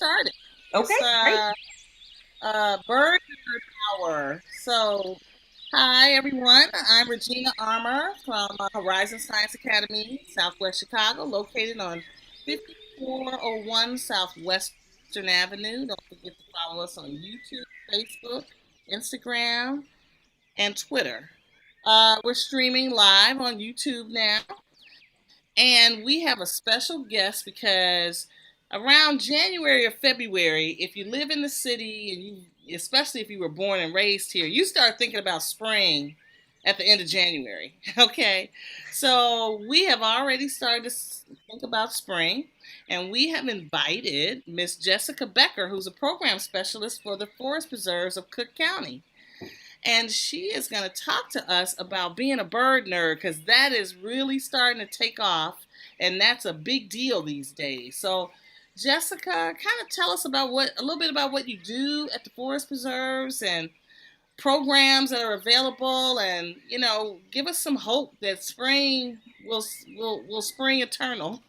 started. Okay, It's great. Bird Hour. So, hi everyone. I'm Regina Armour from Horizon Science Academy, Southwest Chicago, located on 5401 Southwestern Avenue. Don't forget to follow us on YouTube, Facebook, Instagram, and Twitter. We're streaming live on YouTube now. And we have a special guest because around January or February, if you live in the city and you, especially if you were born and raised here, you start thinking about spring at the end of January. Okay. So we have already started to think about spring, and we have invited Ms. Jessica Becker, who's a program specialist for the forest preserves of Cook County. And she is going to talk to us about being a bird nerd because that is really starting to take off, and that's a big deal these days. So, Jessica, kind of tell us about a little bit about what you do at the forest preserves and programs that are available, and give us some hope that spring will spring eternal.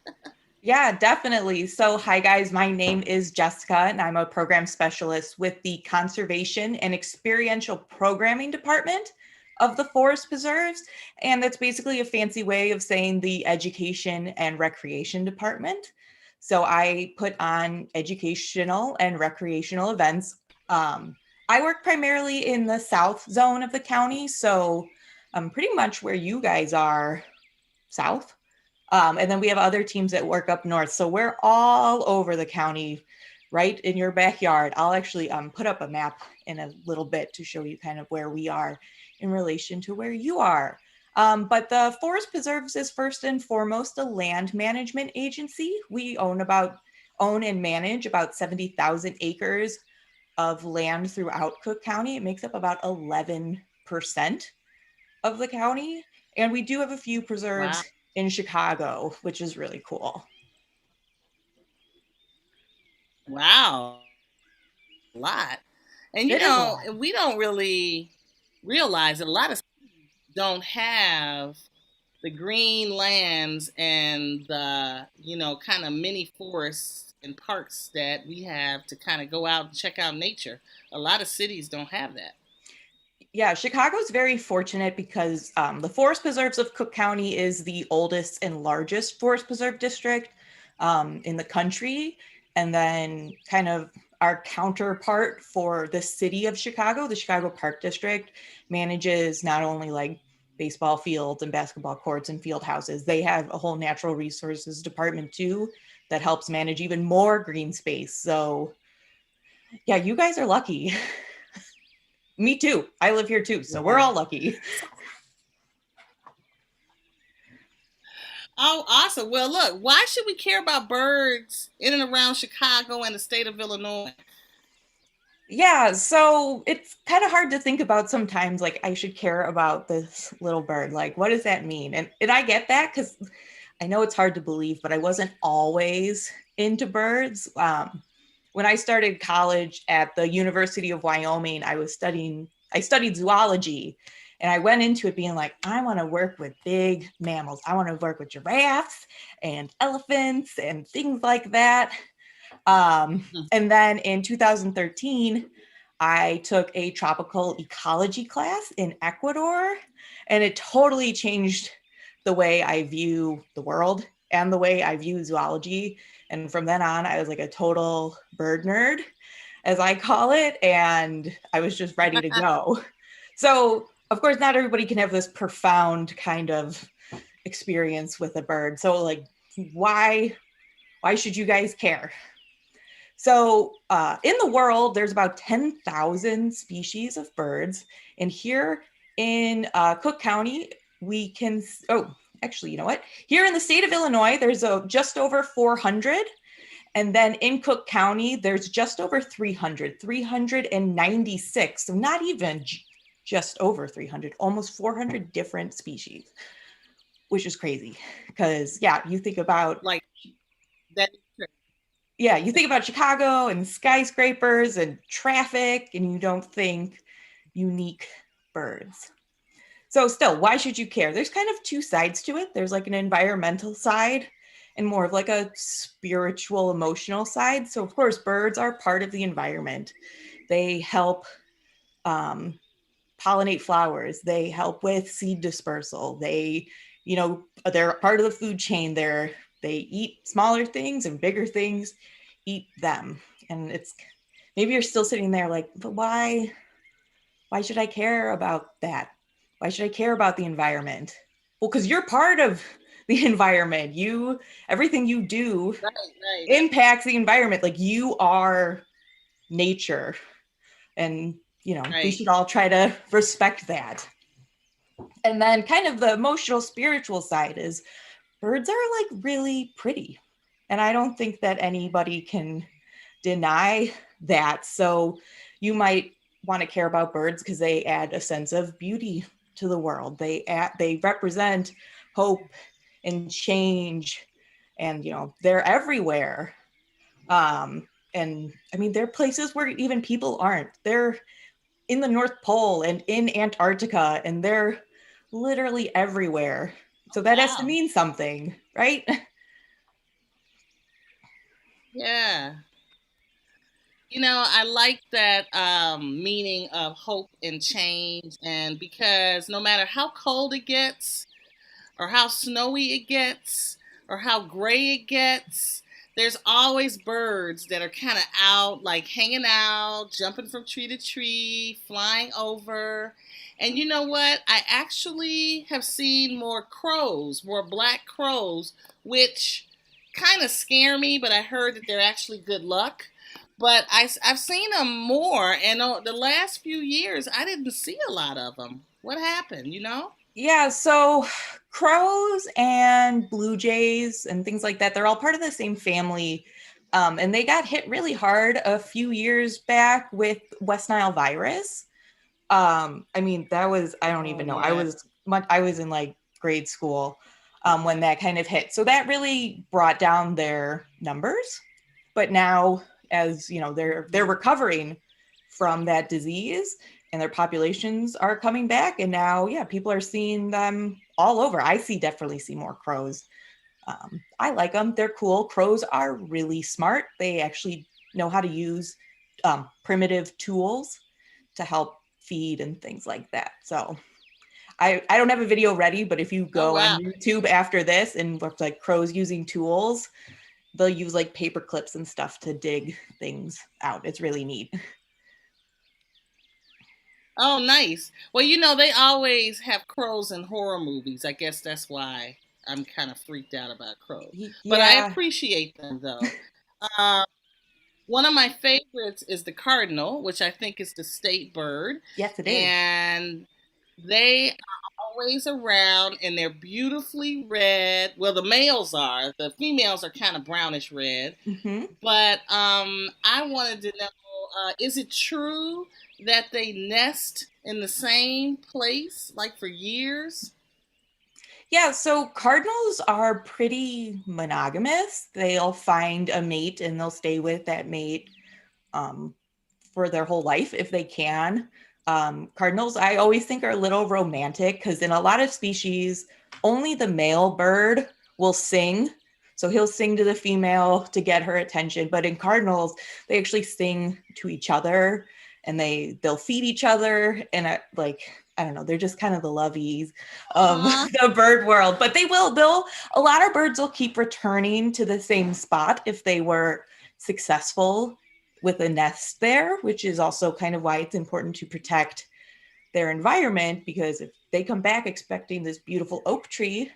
Yeah, definitely. So, hi guys, my name is Jessica, and I'm a program specialist with the Conservation and Experiential Programming Department of the Forest Preserves. And that's basically a fancy way of saying the Education and Recreation Department. So, I put on educational and recreational events. I work primarily in the south zone of the county. So, pretty much where you guys are south. And then we have other teams that work up north. So we're all over the county, right in your backyard. I'll actually put up a map in a little bit to show you kind of where we are in relation to where you are. But the Forest Preserves is first and foremost a land management agency. We own and manage about 70,000 acres of land throughout Cook County. It makes up about 11% of the county. And we do have a few Wow. preserves in Chicago, which is really cool. Wow. A lot. And It is a lot. we don't really realize that a lot of don't have the green lands and the kind of mini forests and parks that we have to kind of go out and check out nature. A lot of cities don't have that. Yeah, Chicago's very fortunate because the Forest Preserves of Cook County is the oldest and largest forest preserve district in the country. And then kind of our counterpart for the city of Chicago, the Chicago Park District, manages not only like baseball fields and basketball courts and field houses, they have a whole natural resources department too that helps manage even more green space. So yeah, you guys are lucky. Me too. I live here too. So we're Yeah. all lucky. Oh, awesome. Well, look, why should we care about birds in and around Chicago and the state of Illinois? Yeah, so it's kind of hard to think about sometimes, like, I should care about this little bird. Like, what does that mean? And I get that because I know it's hard to believe, but I wasn't always into birds. When I started college at the University of Wyoming, I studied zoology, and I went into it being like, I want to work with big mammals. I want to work with giraffes and elephants and things like that. And then in 2013, I took a tropical ecology class in Ecuador, and it totally changed the way I view the world and the way I view zoology. And from then on, I was like a total bird nerd, as I call it, and I was just ready to go. So, of course, not everybody can have this profound kind of experience with a bird. So, like, why should you guys care? So in the world, there's about 10,000 species of birds. And here in Cook County, we can, actually, you know what? Here in the state of Illinois, there's just over 400. And then in Cook County, there's just over 396. So not even just over 300, almost 400 different species, which is crazy. Because, yeah, you think about Like that. yeah, you think about Chicago and skyscrapers and traffic, and you don't think unique birds. So still, why should you care? There's kind of two sides to it. There's like an environmental side and more of like a spiritual, emotional side. So of course, birds are part of the environment. They help pollinate flowers. They help with seed dispersal. They're part of the food chain. They eat smaller things and bigger things eat them. And it's maybe you're still sitting there like, but why should I care about that? Why should I care about the environment? Well, because you're part of the environment. Everything you do Right. impacts the environment. Like you are nature. And, we Right. should all try to respect that. And then kind of the emotional, spiritual side is birds are like really pretty. And I don't think that anybody can deny that. So you might want to care about birds because they add a sense of beauty to the world. They represent hope and change, and they're everywhere. And I mean, they're places where even people aren't. They're in the North Pole and in Antarctica, and they're literally everywhere. So that has to Wow. mean something, right? Yeah. I like that meaning of hope and change. And because no matter how cold it gets, or how snowy it gets, or how gray it gets, there's always birds that are kind of out, like hanging out, jumping from tree to tree, flying over. And you know what? I actually have seen more crows, more black crows, which kind of scare me, but I heard that they're actually good luck. But I've seen them more, and the last few years, I didn't see a lot of them. What happened? Yeah, so crows and blue jays and things like that, they're all part of the same family. And they got hit really hard a few years back with West Nile virus. I mean, I don't Oh, even know. yeah. I was in like grade school when that kind of hit. So that really brought down their numbers. But now, as they're recovering from that disease, and their populations are coming back, and now, yeah, people are seeing them all over. Definitely see more crows. I like them. They're cool. Crows are really smart. They actually know how to use primitive tools to help feed and things like that. So I don't have a video ready, but if you Oh, go on wow. YouTube after this and look like crows using tools, they'll use like paper clips and stuff to dig things out. It's really neat. Oh, nice. Well, they always have crows in horror movies. I guess that's why I'm kind of freaked out about crows. But I Yeah. appreciate them, though. Uh, One of my favorites is the cardinal, which I think is the state bird. Yes, it is. And they are always around, and they're beautifully red. Well, the males are. The females are kind of brownish red. Mm-hmm. But I wanted to know, is it true that they nest in the same place like for years? Yeah, so cardinals are pretty monogamous. They'll find a mate and they'll stay with that mate um, for their whole life if they can. Cardinals, I always think, are a little romantic because in a lot of species, only the male bird will sing. So he'll sing to the female to get her attention. But in cardinals, they actually sing to each other, and they'll feed each other. And I don't know, they're just kind of the lovies of Aw. the bird world. But a lot of birds will keep returning to the same spot if they were successful with a nest there, which is also kind of why it's important to protect their environment, because if they come back expecting this beautiful oak tree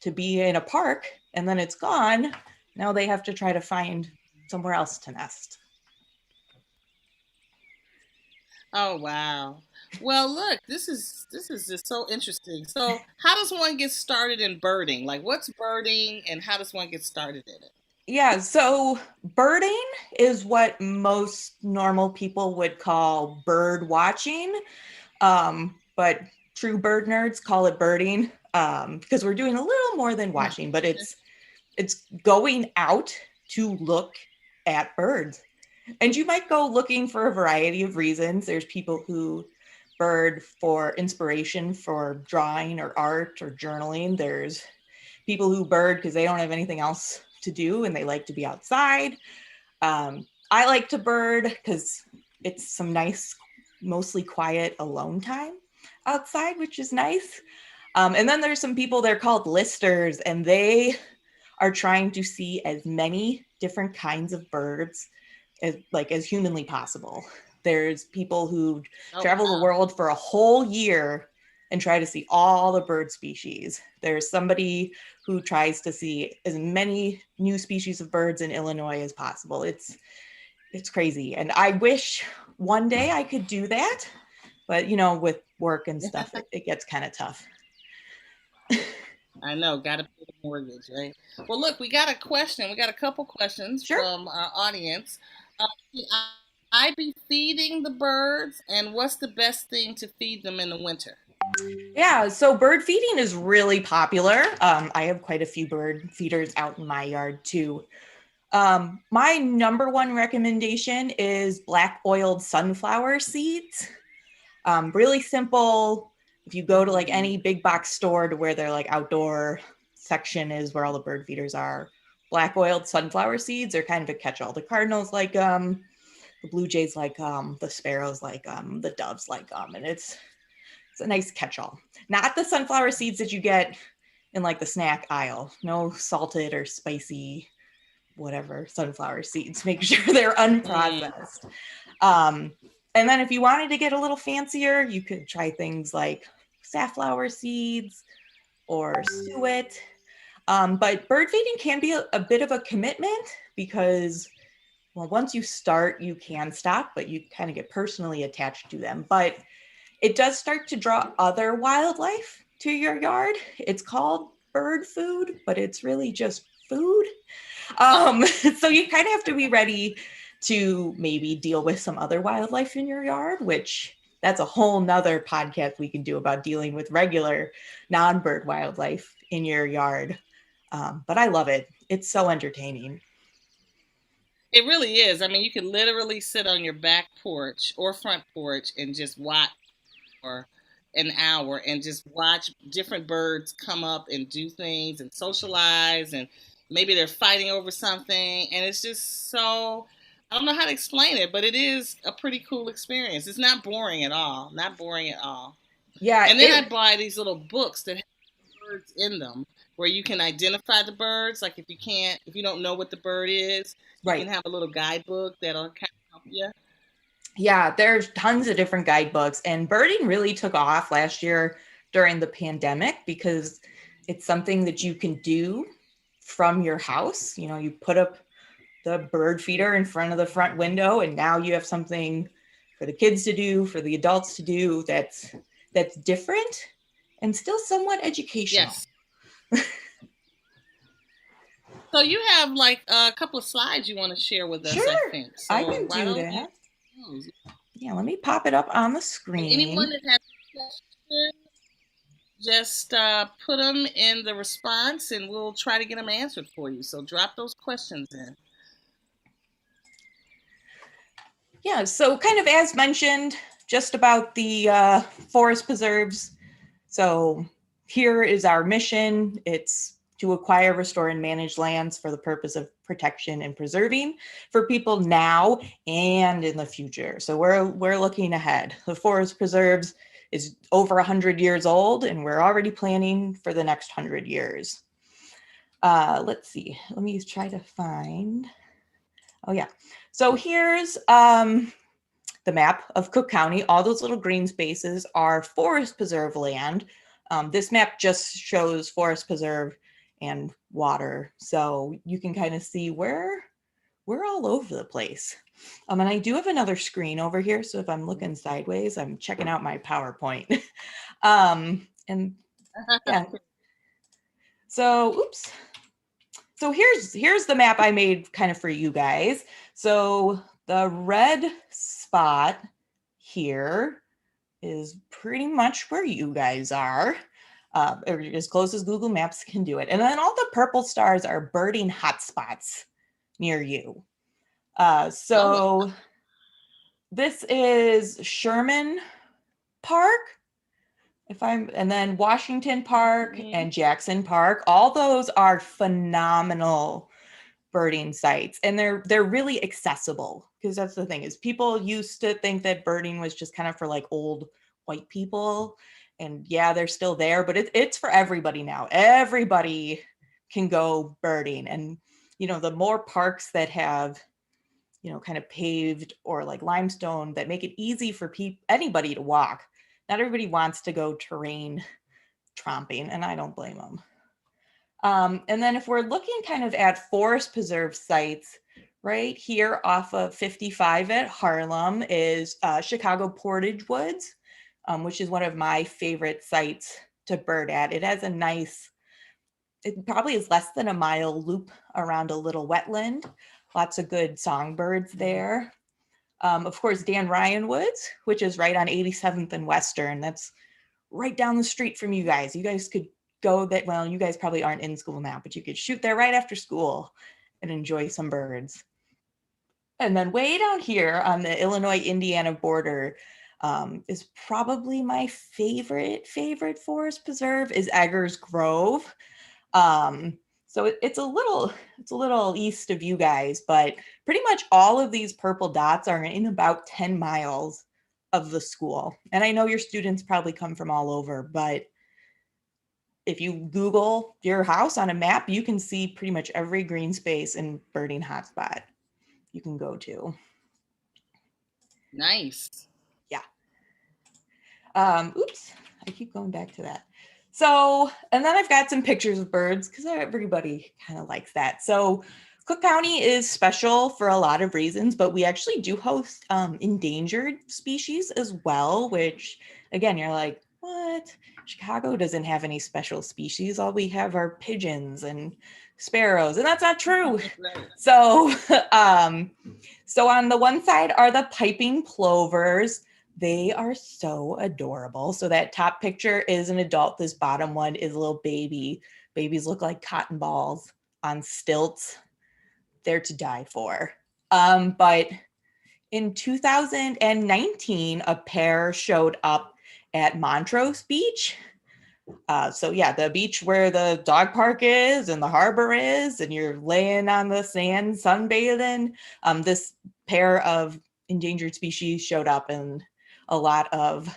to be in a park and then it's gone, now they have to try to find somewhere else to nest. Oh, wow. Well, look, this is just so interesting. So, how does one get started in birding? Like, what's birding, and how does one get started in it? Yeah, so birding is what most normal people would call bird watching, but true bird nerds call it birding because we're doing a little more than watching, but it's going out to look at birds. And you might go looking for a variety of reasons. There's people who bird for inspiration for drawing or art or journaling. There's people who bird because they don't have anything else to do and they like to be outside. I like to bird because it's some nice, mostly quiet alone time outside, which is nice. And then there's some people, they're called listers, and they are trying to see as many different kinds of birds as humanly possible. There's people who travel the world for a whole year and try to see all the bird species. There's somebody who tries to see as many new species of birds in Illinois as possible. It's crazy. And I wish one day I could do that, but with work and stuff, it gets kind of tough. I know, got to pay the mortgage, right? Well, look, we got a question. We got a couple questions from our audience. Should I be feeding the birds, and what's the best thing to feed them in the winter? Yeah, so bird feeding is really popular. I have quite a few bird feeders out in my yard too. My number one recommendation is black oiled sunflower seeds. Really simple. If you go to like any big box store to where their like outdoor section is where all the bird feeders are, black oiled sunflower seeds are kind of a catch-all. The cardinals like the blue jays like the sparrows like the doves like and it's a nice catch-all. Not the sunflower seeds that you get in like the snack aisle. No salted or spicy whatever sunflower seeds. Make sure they're unprocessed. And then if you wanted to get a little fancier, you could try things like safflower seeds or suet. But bird feeding can be a bit of a commitment because, well, once you start, you can stop, but you kind of get personally attached to them. But it does start to draw other wildlife to your yard. It's called bird food, but it's really just food. So you kind of have to be ready to maybe deal with some other wildlife in your yard, which that's a whole nother podcast we can do about dealing with regular non-bird wildlife in your yard. But I love it. It's so entertaining. It really is. I mean, you can literally sit on your back porch or front porch and just watch for an hour and just watch different birds come up and do things and socialize, and maybe they're fighting over something, and it's just so, I don't know how to explain it, but it is a pretty cool experience. It's not boring at all. Not boring at all. Yeah. And then I buy these little books that have birds in them where you can identify the birds. Like if you don't know what the bird is, you can have a little guidebook that'll kind of help you. Yeah, there's tons of different guidebooks, and birding really took off last year during the pandemic because it's something that you can do from your house. You put up the bird feeder in front of the front window, and now you have something for the kids to do, for the adults to do that's different and still somewhat educational. Yes. So you have like a couple of slides you want to share with us, I think. So I can do that. Yeah, let me pop it up on the screen. And anyone that has questions, just put them in the response and we'll try to get them answered for you. So drop those questions in. Yeah, so kind of as mentioned, just about the forest preserves. So here is our mission. It's to acquire, restore, and manage lands for the purpose of protection and preserving for people now and in the future. So we're looking ahead. The forest preserves is over 100 years old, and we're already planning for the next 100 years. Let's see. Let me try to find. Oh, yeah. So here's the map of Cook County. All those little green spaces are forest preserve land. This map just shows forest preserve and water. So you can kind of see we're all over the place. And I do have another screen over here. So if I'm looking sideways, I'm checking out my PowerPoint. And yeah. So, oops. So here's the map I made kind of for you guys. So the red spot here is pretty much where you guys are, as close as Google Maps can do it. And then all the purple stars are birding hotspots near you. So this is Sherman Park. And then Washington Park Mm-hmm. and Jackson Park, all those are phenomenal birding sites, and they're really accessible, because that's the thing, is people used to think that birding was just kind of for like old white people, and yeah, they're still there, but it's for everybody now. Everybody can go birding, and the more parks that have kind of paved or like limestone that make it easy for anybody to walk. Not everybody wants to go terrain tromping, and I don't blame them. And then if we're looking kind of at forest preserve sites, right here off of 55 at Harlem is Chicago Portage Woods, which is one of my favorite sites to bird at. It has a nice, it probably is less than a mile loop around a little wetland. Lots of good songbirds there. Of course, Dan Ryan Woods, which is right on 87th and Western. That's right down the street from you guys. You guys could go that, well, you guys probably aren't in school now, but you could shoot there right after school and enjoy some birds. And then way down here on the Illinois-Indiana border is probably my favorite forest preserve is Eggers Grove. So it's a little east of you guys, but pretty much all of these purple dots are in about 10 miles of the school. And I know your students probably come from all over, but if you Google your house on a map, you can see pretty much every green space and birding hotspot you can go to. Nice. Yeah. Oops, I keep going back to that. So, and then I've got some pictures of birds because everybody kind of likes that. So Cook County is special for a lot of reasons, but we actually do host endangered species as well, which again, you're like, what? Chicago doesn't have any special species. All we have are pigeons and sparrows, and that's not true. Right. So, so on the one side are the piping plovers. They are so adorable. So that top picture is an adult. This bottom one is a little baby. Babies look like cotton balls on stilts. They're to die for. But in 2019, a pair showed up at Montrose Beach. So yeah, the beach where the dog park is and the harbor is, and you're laying on the sand sunbathing. This pair of endangered species showed up, and a lot of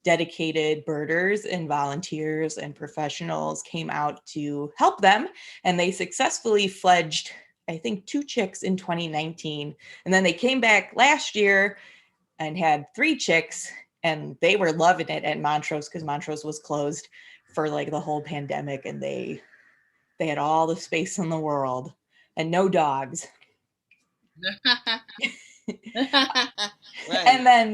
dedicated birders and volunteers and professionals came out to help them, and they successfully fledged, I think, 2 chicks in 2019, and then they came back last year and had 3 chicks, and they were loving it at Montrose because Montrose was closed for like the whole pandemic, and they had all the space in the world and no dogs. Right. And then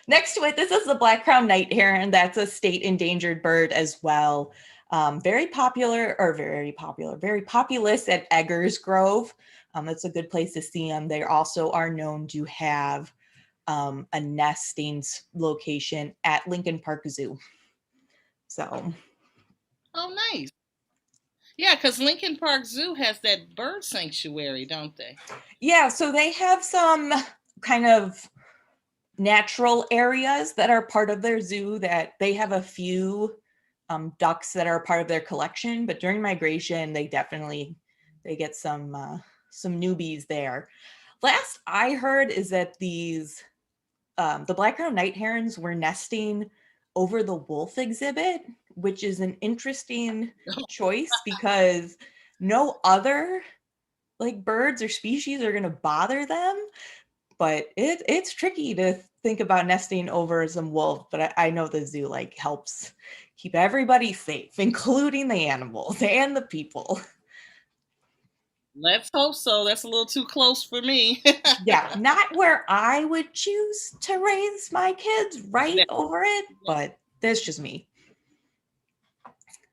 next to it, this is the black crowned night heron. That's a state endangered bird as well. Very populous at Eggers Grove. That's a good place to see them. They also are known to have a nesting location at Lincoln Park Zoo. So, Oh, nice. Yeah, because Lincoln Park Zoo has that bird sanctuary, don't they? yeah, so they have some kind of natural areas that are part of their zoo. That they have a few ducks that are part of their collection, but during migration, they get some newbies there. Last I heard is that these the black-crowned night herons were nesting over the wolf exhibit, which is an interesting choice because no other like birds or species are going to bother them. But it's tricky to think about nesting over some wolf. But I know the zoo like helps keep everybody safe, including the animals and the people. Let's hope so. That's a little too close for me. Yeah, not where I would choose to raise my kids right No. over it, but that's just me.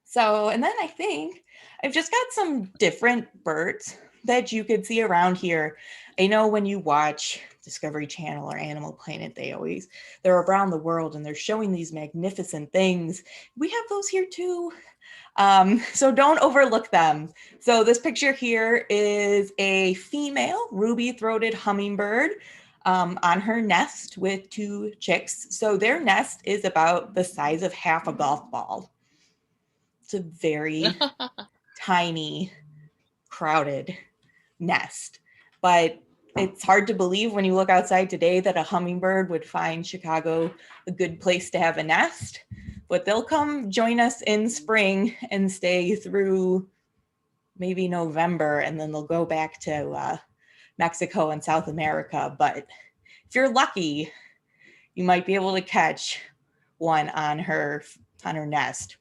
So, and then I think I've just got some different birds that you could see around here. I know when you watch Discovery Channel or Animal Planet, they're around the world and they're showing these magnificent things. We have those here too. So don't overlook them. So this picture here is a female ruby-throated hummingbird. on her nest with 2 chicks. So their nest is about the size of half a golf ball. It's a very tiny, crowded nest. But it's hard to believe when you look outside today that a hummingbird would find Chicago a good place to have a nest. But they'll come join us in spring and stay through maybe November, and then they'll go back to Mexico and South America. But if you're lucky, you might be able to catch one on her nest.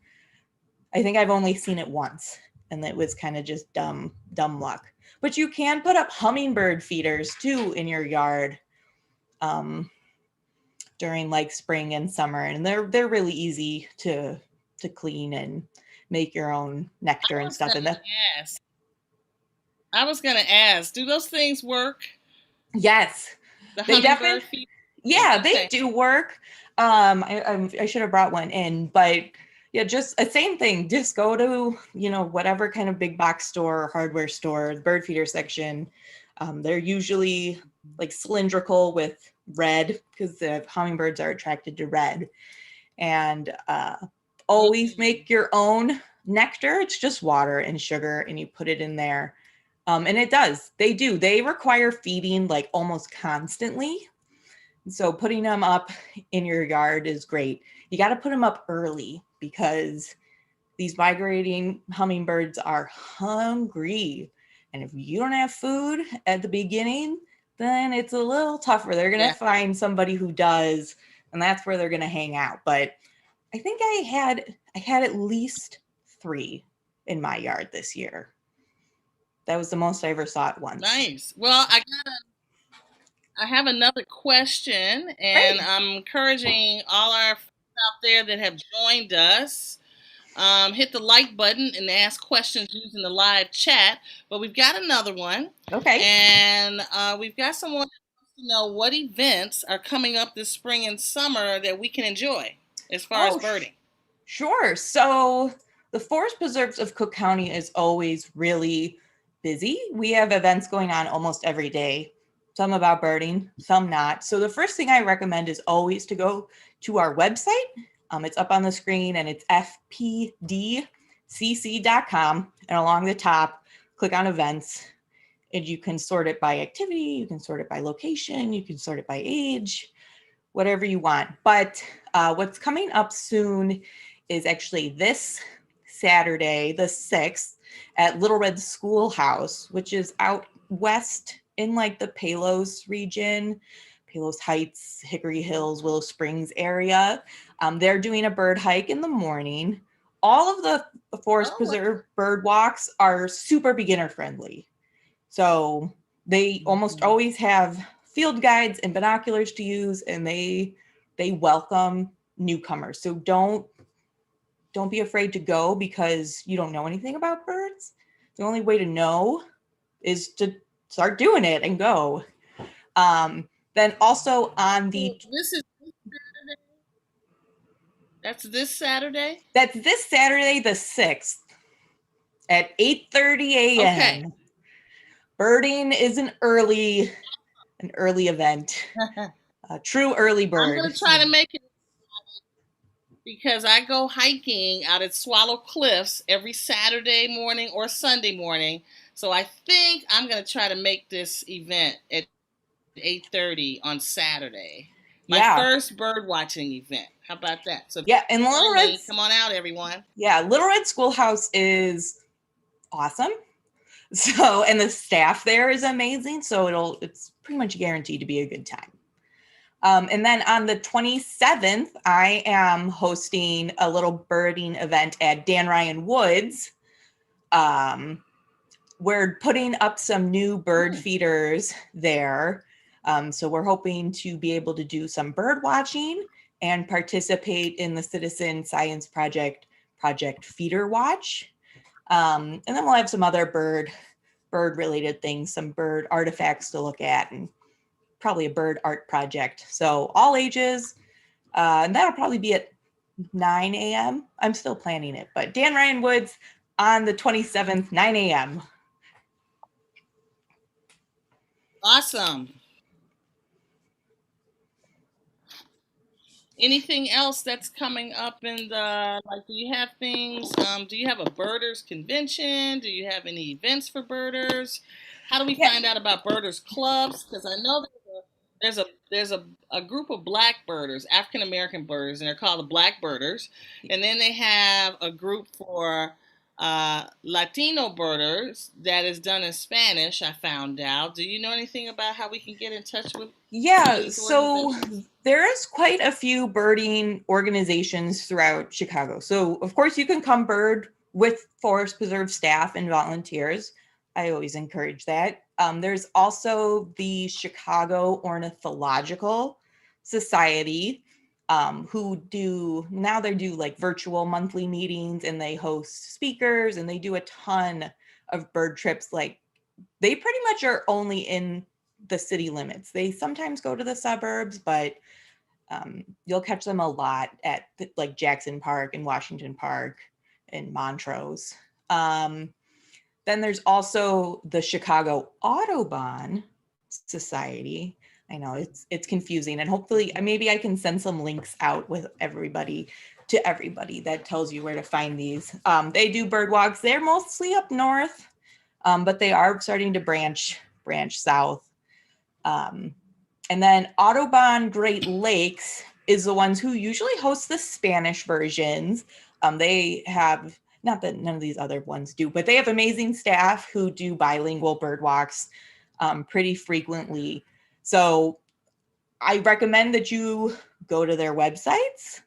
I think I've only seen it once, and it was kind of just dumb luck. But you can put up hummingbird feeders too in your yard during like spring and summer, and they're really easy to clean and make your own nectar and stuff. And I was gonna ask, do those things work? Yes, The hummingbird feeder? Yeah, they do work. I should have brought one in, but yeah, just the same thing. Just go to, whatever kind of big box store or hardware store, the bird feeder section. They're usually like cylindrical with red because the hummingbirds are attracted to red. And always make your own nectar. It's just water and sugar, and you put it in there. And it does. They require feeding like almost constantly. So putting them up in your yard is great. You got to put them up early because these migrating hummingbirds are hungry. And if you don't have food at the beginning, then it's a little tougher. They're going to find somebody who does, and that's where they're going to hang out. But I think I had at least 3 in my yard this year. That was the most I ever saw at once. Nice. Well, I have another question, and I'm encouraging all our friends out there that have joined us, hit the like button and ask questions using the live chat. But we've got another one. Okay. And we've got someone who wants to know what events are coming up this spring and summer that we can enjoy as far as birding. Sure. So the Forest Preserves of Cook County is always really busy. We have events going on almost every day. Some about birding, some not. So the first thing I recommend is always to go to our website. It's up on the screen, and it's fpdcc.com. And along the top, click on events, and you can sort it by activity. You can sort it by location. You can sort it by age, whatever you want. But what's coming up soon is actually this Saturday, the 6th, at Little Red Schoolhouse, which is out west in like the Palos region, Palos Heights, Hickory Hills, Willow Springs area. They're doing a bird hike in the morning. All of the Forest Preserve bird walks are super beginner friendly. So they almost always have field guides and binoculars to use, and they welcome newcomers. So don't be afraid to go because you don't know anything about birds. The only way to know is to start doing it and go. Then also on the... That's this Saturday? That's this Saturday, the 6th at 8:30 a.m. Okay. Birding is an early event. A true early bird. I'm going to try to make it because I go hiking out at Swallow Cliffs every Saturday morning or Sunday morning. So I think I'm going to try to make this event at 8:30 on Saturday. My first bird watching event. How about that? So and Little Red, come on out, everyone. Yeah, Little Red Schoolhouse is awesome. So, and the staff there is amazing. So it's pretty much guaranteed to be a good time. And then on the 27th, I am hosting a little birding event at Dan Ryan Woods. We're putting up some new bird feeders there. So we're hoping to be able to do some bird watching and participate in the Citizen Science Project Feeder Watch. And then we'll have some other bird related things, some bird artifacts to look at, and probably a bird art project. So all ages, and that'll probably be at 9 a.m. I'm still planning it, but Dan Ryan Woods on the 27th, 9 a.m. Awesome. Anything else that's coming up in the, like, do you have things, do you have a birders convention? Do you have any events for birders? How do we Yeah, find out about birders clubs? Because I know there's a group of black birders, African American birders, and they're called the Black Birders. And then they have a group for Latino birders that is done in Spanish, I found out. Do you know anything about how we can get in touch with some of yeah. these So organizations? there is quite a few birding organizations throughout Chicago. So of course you can come bird with Forest Preserve staff and volunteers. I always encourage that. There's also the Chicago Ornithological Society, who they do like virtual monthly meetings, and they host speakers, and they do a ton of bird trips. Like, they pretty much are only in the city limits. They sometimes go to the suburbs, but you'll catch them a lot at like Jackson Park and Washington Park and Montrose. Then there's also the Chicago Audubon Society. I know it's confusing, and hopefully maybe I can send some links out with everybody that tells you where to find these. They do bird walks. They're mostly up north, but they are starting to branch south. And then Audubon Great Lakes is the ones who usually host the Spanish versions. They have, not that none of these other ones do, but they have amazing staff who do bilingual bird walks pretty frequently. So I recommend that you go to their websites.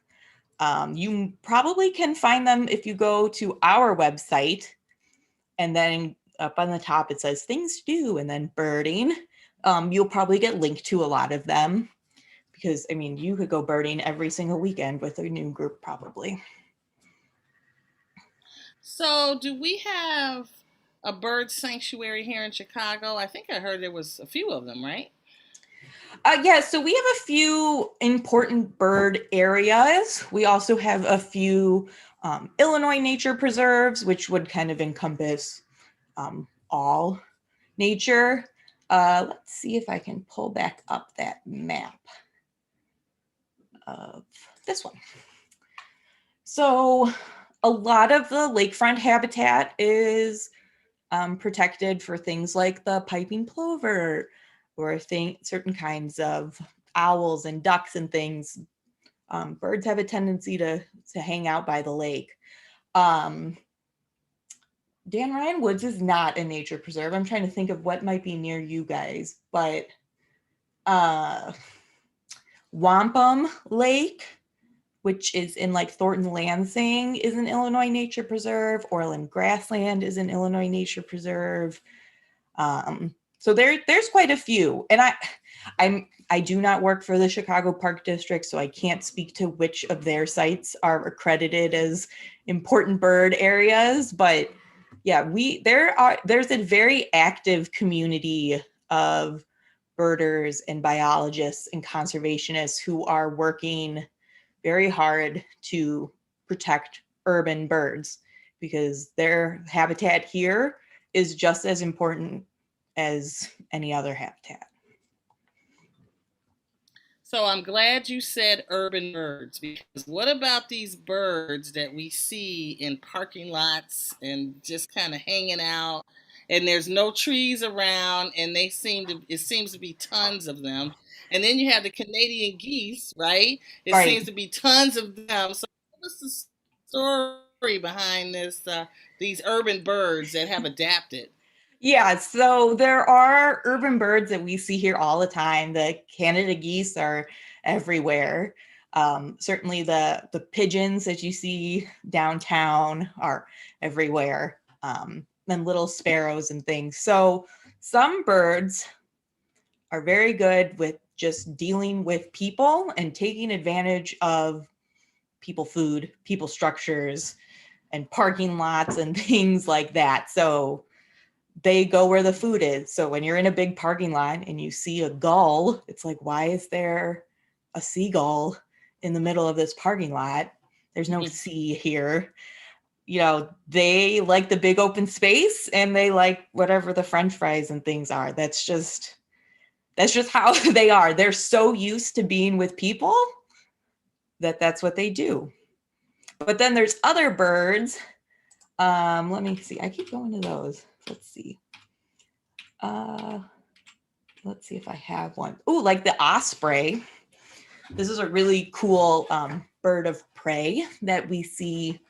You probably can find them if you go to our website, and then up on the top it says things to do, and then birding. You'll probably get linked to a lot of them, because I mean, you could go birding every single weekend with a new group probably. So, do we have a bird sanctuary here in Chicago? I think I heard there was a few of them, right? Yeah, so we have a few important bird areas. We also have a few Illinois nature preserves, which would kind of encompass all nature. Let's see if I can pull back up that map of this one. So a lot of the lakefront habitat is protected for things like the piping plover, or certain kinds of owls and ducks and things. Birds have a tendency to hang out by the lake. Dan Ryan Woods is not a nature preserve. I'm trying to think of what might be near you guys, but Wampum Lake, which is in like Thornton Lansing, is an Illinois nature preserve. Orland Grassland is an Illinois nature preserve. So there's quite a few, and I do not work for the Chicago Park District, so I can't speak to which of their sites are accredited as important bird areas. But yeah, there's a very active community of birders and biologists and conservationists who are working very hard to protect urban birds, because their habitat here is just as important as any other habitat. So I'm glad you said urban birds, because what about these birds that we see in parking lots and just kind of hanging out, and there's no trees around, and it seems to be tons of them. And then you have the Canadian geese, right? It Right. seems to be tons of them. So what's the story behind these urban birds that have adapted? Yeah, so there are urban birds that we see here all the time. The Canada geese are everywhere. Certainly the pigeons that you see downtown are everywhere, and little sparrows and things. So some birds are very good with just dealing with people and taking advantage of people food, people structures, and parking lots and things like that. So they go where the food is. So when you're in a big parking lot and you see a gull, it's like, why is there a seagull in the middle of this parking lot? There's no sea here. They like the big open space, and they like whatever the French fries and things are. That's just how they are. They're so used to being with people that's what they do. But then there's other birds. Let me see. I keep going to those. Let's see. Let's see if I have one. Oh, like the osprey. This is a really cool bird of prey that we see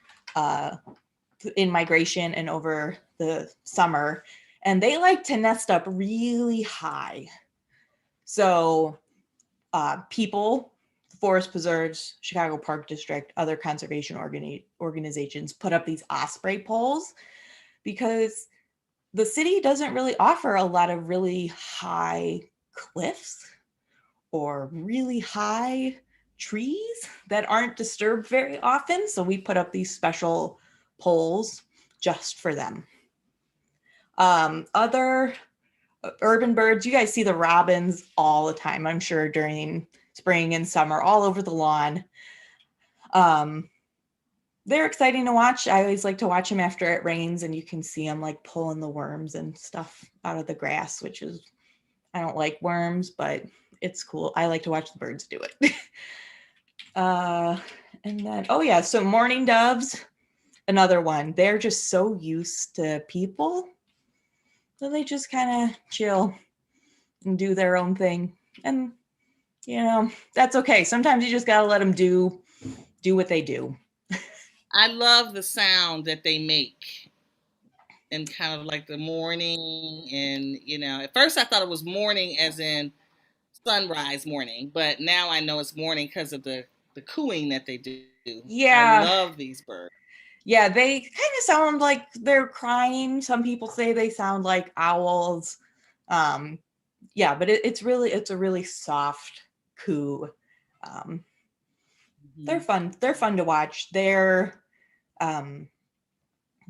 in migration and over the summer. And they like to nest up really high. So people, forest preserves, Chicago Park District, other conservation organizations put up these osprey poles because the city doesn't really offer a lot of really high cliffs or really high trees that aren't disturbed very often. So we put up these special poles just for them. Other urban birds, you guys see the robins all the time, I'm sure, during spring and summer, all over the lawn. They're exciting to watch. I always like to watch them after it rains and you can see them like pulling the worms and stuff out of the grass, which is, I don't like worms, but it's cool. I like to watch the birds do it. And then, oh yeah, so mourning doves, another one. They're just so used to people. So they just kind of chill and do their own thing. And, you know, that's okay. Sometimes you just got to let them do what they do. I love the sound that they make in kind of like the morning. And, you know, at first I thought it was morning as in sunrise morning, but now I know it's morning because of the cooing that they do. Yeah. I love these birds. Yeah, they kind of sound like they're crying. Some people say they sound like owls. Yeah, but it's a really soft coo. They're fun. They're fun to watch. They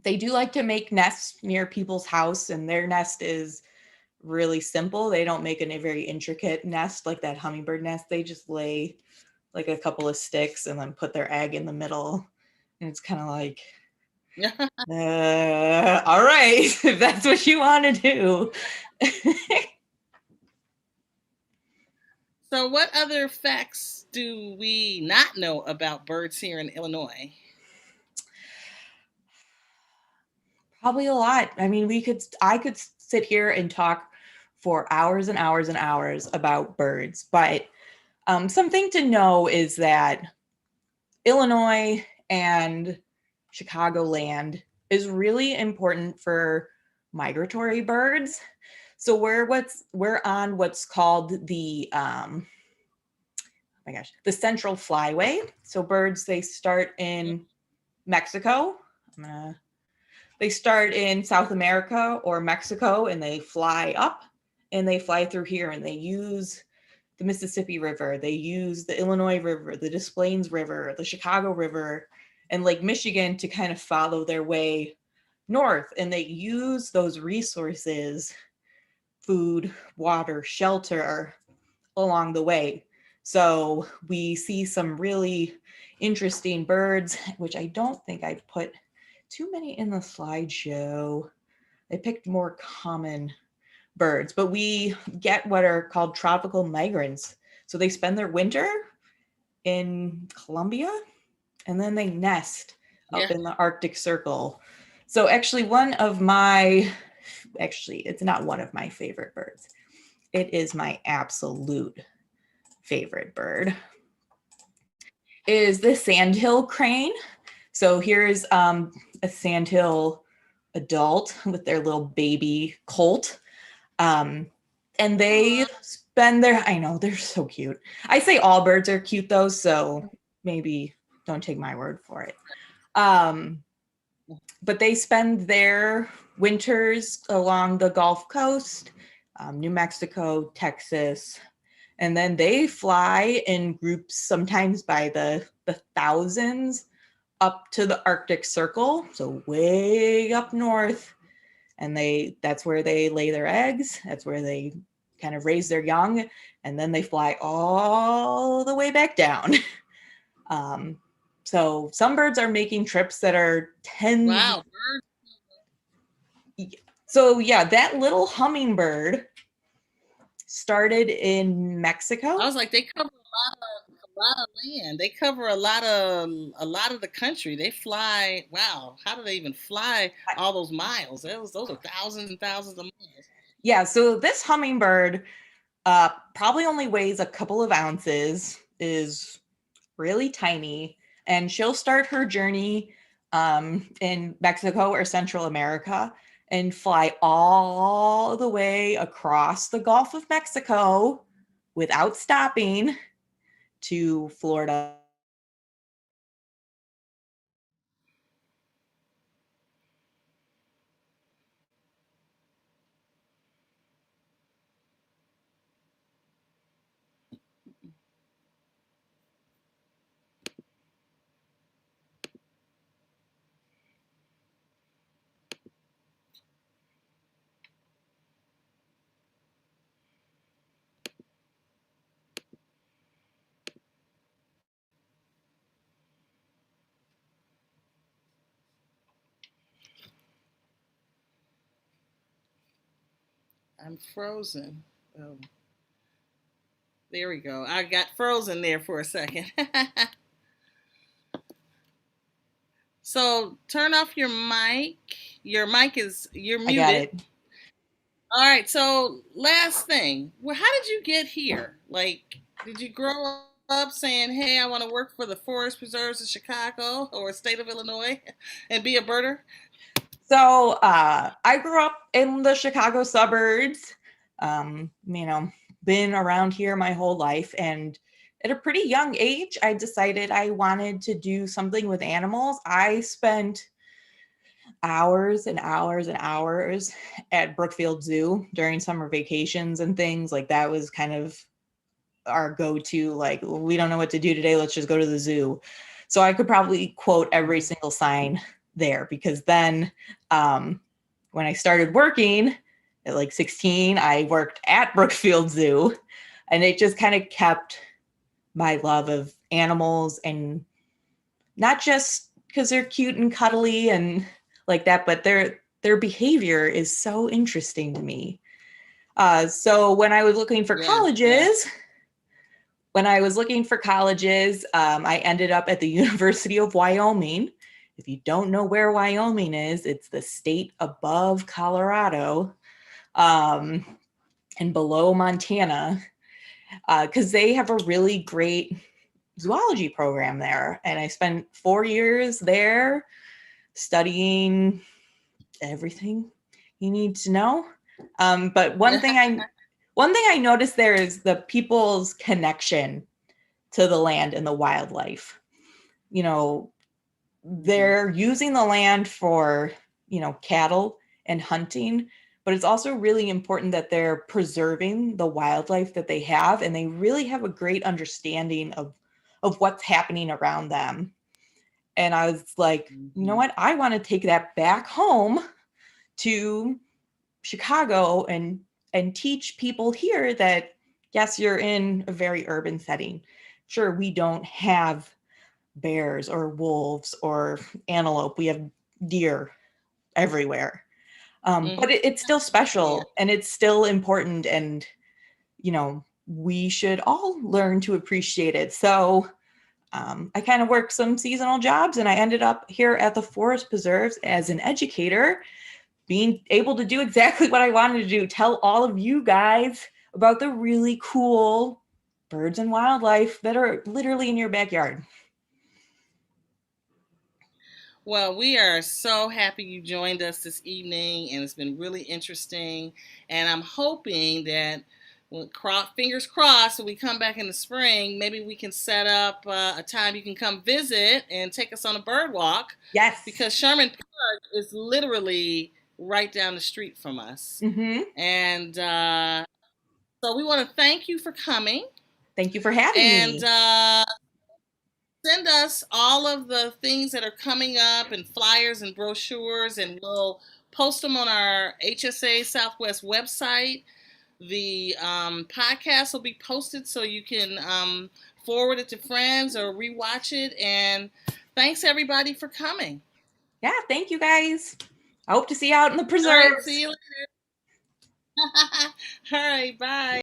do like to make nests near people's house, and their nest is really simple. They don't make a very intricate nest like that hummingbird nest. They just lay like a couple of sticks and then put their egg in the middle. And it's kind of like, all right, if that's what you want to do. So, what other facts do we not know about birds here in Illinois? Probably a lot. I mean, I could sit here and talk for hours and hours and hours about birds, but something to know is that Illinois and Chicagoland is really important for migratory birds. So we're on what's called the the Central Flyway. So birds, they start in Mexico. They start in South America or Mexico and they fly up and they fly through here and they use the Mississippi River, they use the Illinois River, the Des Plaines River, the Chicago River, and Lake Michigan to kind of follow their way north. And they use those resources, food, water, shelter, along the way. So we see some really interesting birds, which I don't think I put too many in the slideshow. I picked more common birds, but we get what are called tropical migrants. So they spend their winter in Colombia and then they nest up in the Arctic Circle. So actually it's not one of my favorite birds. It is my absolute favorite bird is the sandhill crane. So here's a sandhill adult with their little baby colt. And they spend I know, they're so cute. I say all birds are cute though, so maybe don't take my word for it. But they spend their winters along the Gulf Coast, New Mexico, Texas, and then they fly in groups, sometimes by the thousands, up to the Arctic Circle, so way up north. And that's where they lay their eggs. That's where they kind of raise their young. And then they fly all the way back down. So some birds are making trips that are tens. Wow. So yeah, that little hummingbird started in Mexico. I was like, they cover a lot of lot of land. They cover a lot of the country. They fly. Wow, how do they even fly all those miles? Those are thousands and thousands of miles. Yeah, so this hummingbird probably only weighs a couple of ounces, is really tiny, and she'll start her journey in Mexico or Central America and fly all the way across the Gulf of Mexico without stopping to Florida. I'm frozen. Oh, there we go. I got frozen there for a second. So turn off your mic. Your mic is you're I got muted. it. All right. So last thing. Well, how did you get here? Like, did you grow up saying, "Hey, I want to work for the forest preserves of Chicago or state of Illinois and be a birder"? So I grew up in the Chicago suburbs, you know, been around here my whole life. And at a pretty young age, I decided I wanted to do something with animals. I spent hours and hours and hours at Brookfield Zoo during summer vacations and things. Like that was kind of our go-to, like, we don't know what to do today, let's just go to the zoo. So I could probably quote every single sign there, because then when I started working at like 16, I worked at Brookfield Zoo, and it just kind of kept my love of animals, and not just because they're cute and cuddly and like that, but their behavior is so interesting to me. So when I was looking for Yeah, yeah. colleges, I ended up at the University of Wyoming. If you don't know where Wyoming is, it's the state above Colorado, um, and below Montana, because they have a really great zoology program there. And I spent 4 years there studying everything you need to know. But one thing I noticed there is the people's connection to the land and the wildlife. You know, Mhm. they're using the land for, cattle and hunting, but it's also really important that they're preserving the wildlife that they have, and they really have a great understanding of what's happening around them. And I was like, you know Mhm. what? I want to take that back home to Chicago and teach people here that yes, you're in a very urban setting. Sure, we don't have bears or wolves or antelope. We have deer everywhere. But Mhm. it's still Yeah. special and it's still important. And, we should all learn to appreciate it. So I kind of worked some seasonal jobs, and I ended up here at the Forest Preserves as an educator, being able to do exactly what I wanted to do, tell all of you guys about the really cool birds and wildlife that are literally in your backyard. Well, we are so happy you joined us this evening, and it's been really interesting. And I'm hoping that, well, fingers crossed, when we come back in the spring, maybe we can set up a time you can come visit and take us on a bird walk, Yes. because Sherman Park is literally right down the street from us. Mm-hmm. And so we want to thank you for coming. Thank you for having And me. send us all of the things that are coming up and flyers and brochures, and we'll post them on our HSA Southwest website. The podcast will be posted so you can forward it to friends or rewatch it. And thanks everybody for coming. Yeah, thank you guys. I hope to see you out in the All right, see preserves. you later. All right, bye.